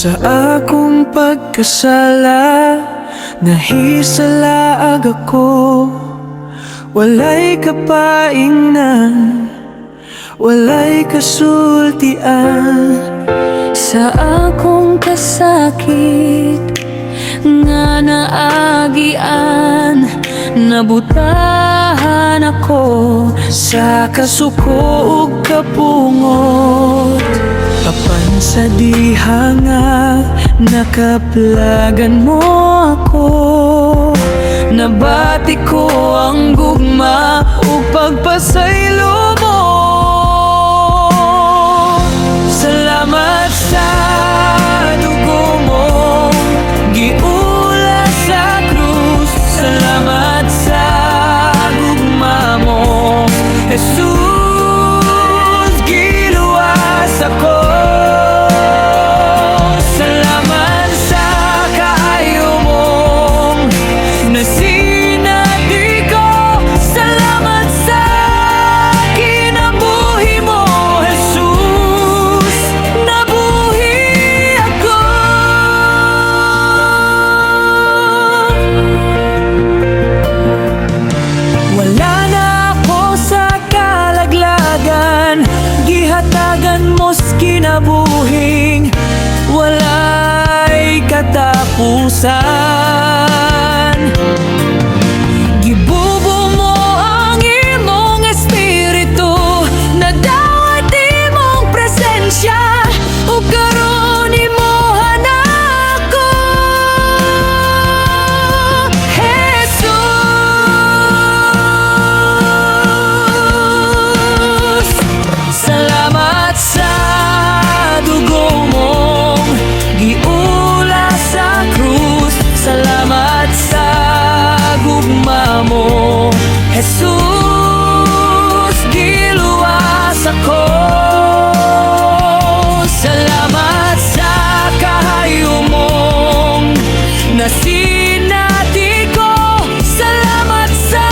Sa akong pagkasala, nahisalaag ako. Walay kapaingnan, walay kasultian. Sa akong kasakit nga naagian, nabutahan ako Sa kasuko ug kapungot, apan sa dihanga nakaplagan mo ako. Nabati ko ang gugma ug pagpasaylo mo. Salamat sa dugo mo, giula sa krus. Salamat sa gugma mo, Jesus, giluwas ako. Salamat sa kaayo mong nasinati ko. Salamat sa kinabuhi mo, Jesus, nabuhi ako. Wala na ako sa kalaglagan, gihatagan mo's kinabuhing walay katapusan. Gibubo mo ang imong espiritu, nadawat imong presensya, ug karon imuhan ako, Jesus. Salamat sa dugo mong giula sa krus. Salamat sa gugma mo, Jesus, giluwas ako. Salamat sa kahayo mong nasinati ko. Salamat sa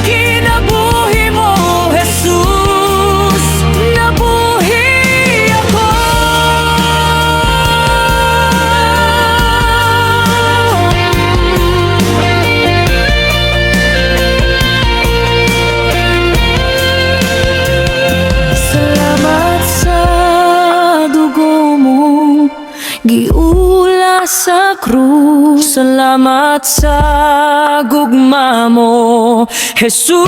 kinabuhi mo, Jesus, nabuhi ako. Salamat sa dugo mo, giula sa krus. Salamat sa gugma mo, Jesus,